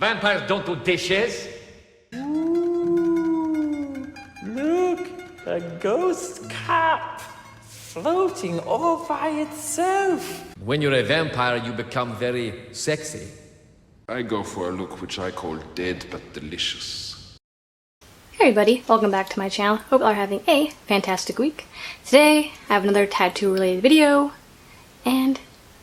Vampires don't do dishes. Ooh, look, a ghost cup floating all by itself. When you're a vampire, you become very sexy. I go for a look which I call dead but delicious. Hey everybody, welcome back to my channel. Hope you are having a fantastic week. Today, I have another tattoo related video, and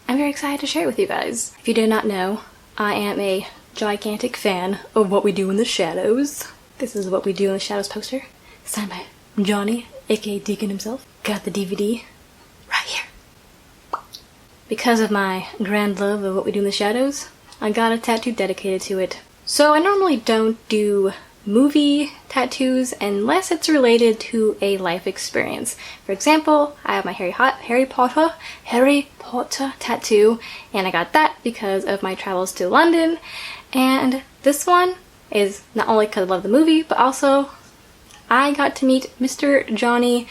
I'm very excited to share it with you guys. If you did not know, I am a gigantic fan of What We Do in the Shadows. This is What We Do in the Shadows poster, signed by Johnny, aka Deacon himself. Got the DVD right here. Because of my grand love of What We Do in the Shadows, I got a tattoo dedicated to it. So I normally don't do movie tattoos unless it's related to a life experience. For example, I have my Harry Potter tattoo, and I got that because of my travels to London. And this one is not only because I love the movie, but also I got to meet Mr. Johnny,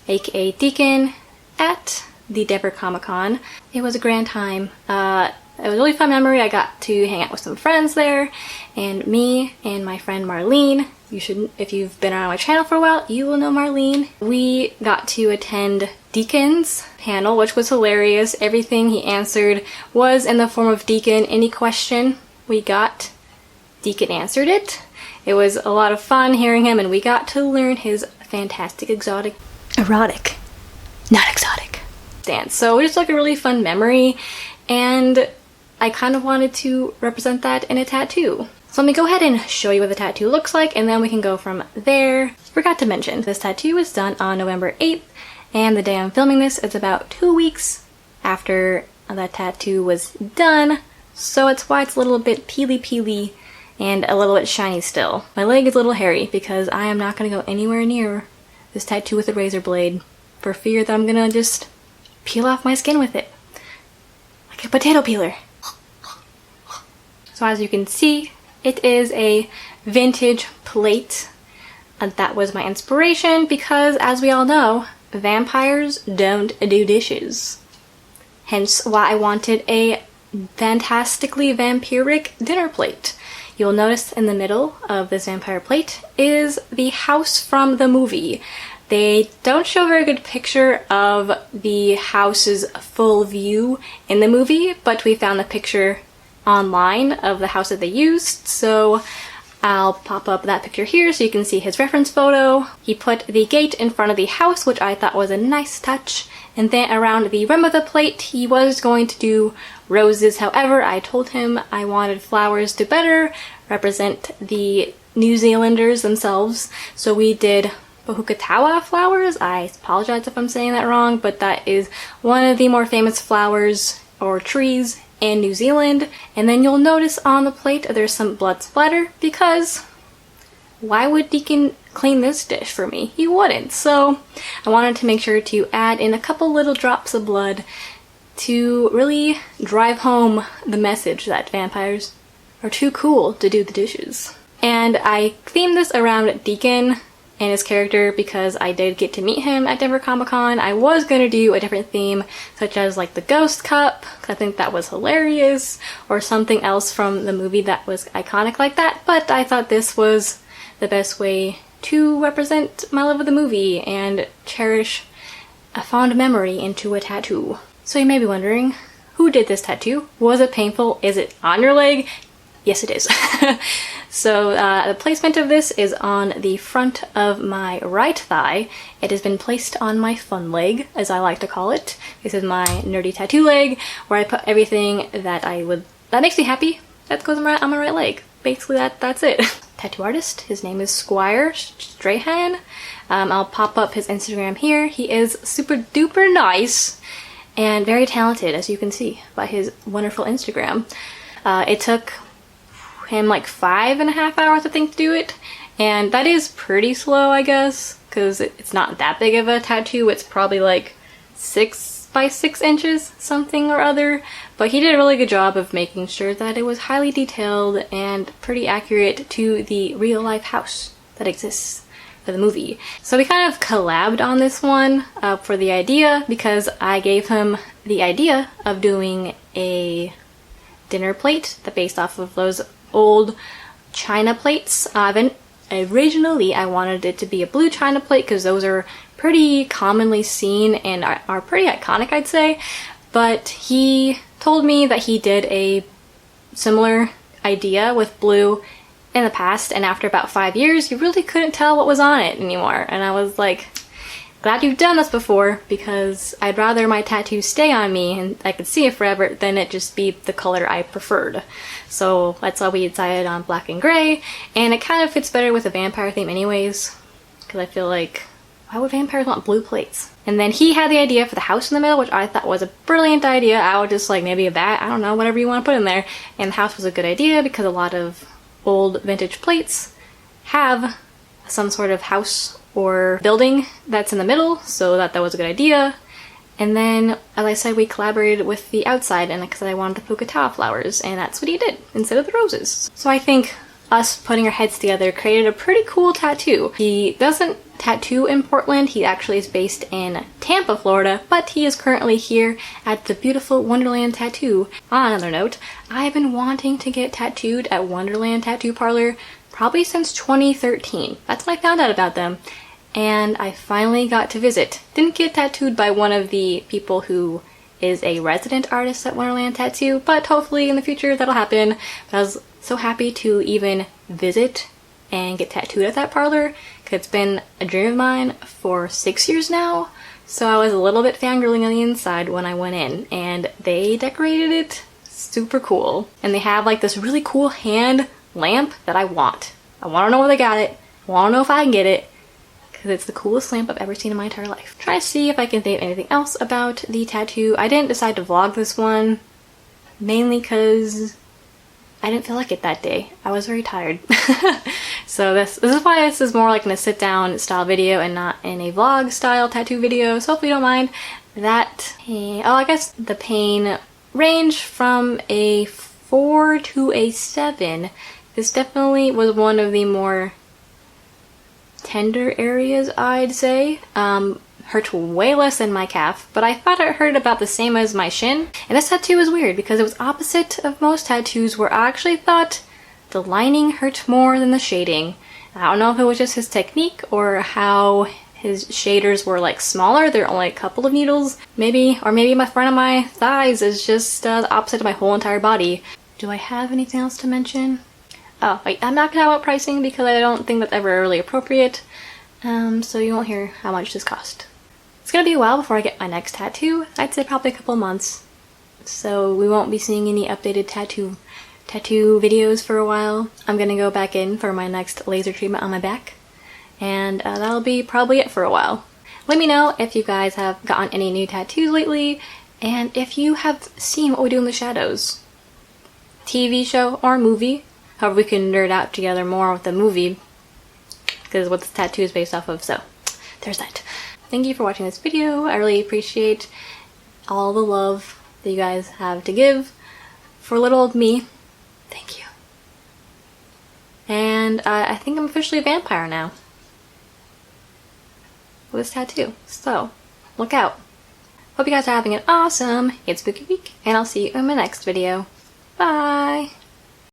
aka Deacon, at the Denver Comic-Con. It was a grand time. It was a really fun memory. I got to hang out with some friends there, and me and my friend Marlene, if you've been around my channel for a while, you will know Marlene. We got to attend Deacon's panel, which was hilarious. Everything he answered was in the form of Deacon. Any question we got, Deacon answered it. It was a lot of fun hearing him, and we got to learn his fantastic erotic, not exotic stance. So it was like a really fun memory, and I kind of wanted to represent that in a tattoo. So let me go ahead and show you what the tattoo looks like, and then we can go from there. Forgot to mention, this tattoo was done on November 8th, and the day I'm filming this, it's about 2 weeks after that tattoo was done, so it's why it's a little bit peely and a little bit shiny still. My leg is a little hairy because I am not going to go anywhere near this tattoo with a razor blade for fear that I'm going to just peel off my skin with it. Like a potato peeler. So as you can see, it is a vintage plate. And that was my inspiration because, as we all know, vampires don't do dishes. Hence why I wanted a fantastically vampiric dinner plate. You'll notice in the middle of this vampire plate is the house from the movie. They don't show a very good picture of the house's full view in the movie, but we found the picture online of the house that they used, so I'll pop up that picture here so you can see his reference photo. He put the gate in front of the house, which I thought was a nice touch, and then around the rim of the plate he was going to do roses. However, I told him I wanted flowers to better represent the New Zealanders themselves, so we did Pohukatawa flowers. I apologize if I'm saying that wrong, but that is one of the more famous flowers or trees in New Zealand. And then you'll notice on the plate there's some blood splatter because why would Deacon clean this dish for me? He wouldn't. So I wanted to make sure to add in a couple little drops of blood to really drive home the message that vampires are too cool to do the dishes. And I themed this around Deacon and his character because I did get to meet him at Denver Comic-Con. I was going to do a different theme, such as like the ghost cup, because I think that was hilarious, or something else from the movie that was iconic like that, but I thought this was the best way to represent my love of the movie and cherish a fond memory into a tattoo. So you may be wondering, who did this tattoo? Was it painful? Is it on your leg? Yes, it is. So the placement of this is on the front of my right thigh. It has been placed on my fun leg, as I like to call it. This is my nerdy tattoo leg, where I put everything that makes me happy. That goes on my right leg. Basically, that's it. Tattoo artist. His name is Squire Strahan. I'll pop up his Instagram here. He is super duper nice and very talented, as you can see by his wonderful Instagram. It took him like 5.5 hours I think to do it, and that is pretty slow, I guess, because it's not that big of a tattoo. It's probably like 6 by 6 inches something or other, but he did a really good job of making sure that it was highly detailed and pretty accurate to the real life house that exists for the movie. So we kind of collabed on this one for the idea, because I gave him the idea of doing a dinner plate that based off of those old china plates. Originally I wanted it to be a blue china plate because those are pretty commonly seen and are pretty iconic, I'd say. But he told me that he did a similar idea with blue in the past, and after about 5 years you really couldn't tell what was on it anymore. And I was like, glad you've done this before, because I'd rather my tattoo stay on me and I could see it forever than it just be the color I preferred. So that's why we decided on black and gray, and it kind of fits better with the vampire theme anyways, because I feel like, why would vampires want blue plates? And then he had the idea for the house in the middle, which I thought was a brilliant idea. I would just like maybe a bat, I don't know, whatever you want to put in there. And the house was a good idea because a lot of old vintage plates have some sort of house or building that's in the middle, so that was a good idea. And then, as I said, we collaborated with the outside, and because I wanted the Pukatawa flowers, and that's what he did instead of the roses. So I think us putting our heads together created a pretty cool tattoo. He doesn't tattoo in Portland, he actually is based in Tampa, Florida, but he is currently here at the beautiful Wonderland Tattoo. On another note, I've been wanting to get tattooed at Wonderland Tattoo Parlor probably since 2013. That's when I found out about them, and I finally got to visit. Didn't get tattooed by one of the people who is a resident artist at Wonderland Tattoo, but hopefully in the future that'll happen. But I was so happy to even visit and get tattooed at that parlor, because it's been a dream of mine for 6 years now. So I was a little bit fangirling on the inside when I went in, and they decorated it super cool. And they have like this really cool hand lamp that I want. I want to know where they got it. I want to know if I can get it, because it's the coolest lamp I've ever seen in my entire life. Try to see if I can think of anything else about the tattoo. I didn't decide to vlog this one, mainly because I didn't feel like it that day. I was very tired. So this is why this is more like in a sit down style video and not in a vlog style tattoo video. So hopefully you don't mind that. Oh, I guess the pain range from a 4 to a 7. This definitely was one of the more tender areas, I'd say. Hurt way less than my calf, but I thought it hurt about the same as my shin. And this tattoo was weird because it was opposite of most tattoos, where I actually thought the lining hurt more than the shading. I don't know if it was just his technique or how his shaders were like smaller. There are only a couple of needles, maybe, or maybe my front of my thighs is just the opposite of my whole entire body. Do I have anything else to mention? Oh, wait, I'm not gonna talk about pricing because I don't think that's ever really appropriate. So you won't hear how much this cost. It's gonna be a while before I get my next tattoo. I'd say probably a couple months. So we won't be seeing any updated tattoo videos for a while. I'm gonna go back in for my next laser treatment on my back. And that'll be probably it for a while. Let me know if you guys have gotten any new tattoos lately, and if you have seen What We Do in the Shadows. TV show or movie. However, we can nerd out together more with the movie, because what this tattoo is based off of, so there's that. Thank you for watching this video. I really appreciate all the love that you guys have to give for little old me. Thank you. And I think I'm officially a vampire now with this tattoo, so look out. Hope you guys are having an awesome It's Spooky Week, and I'll see you in my next video. Bye!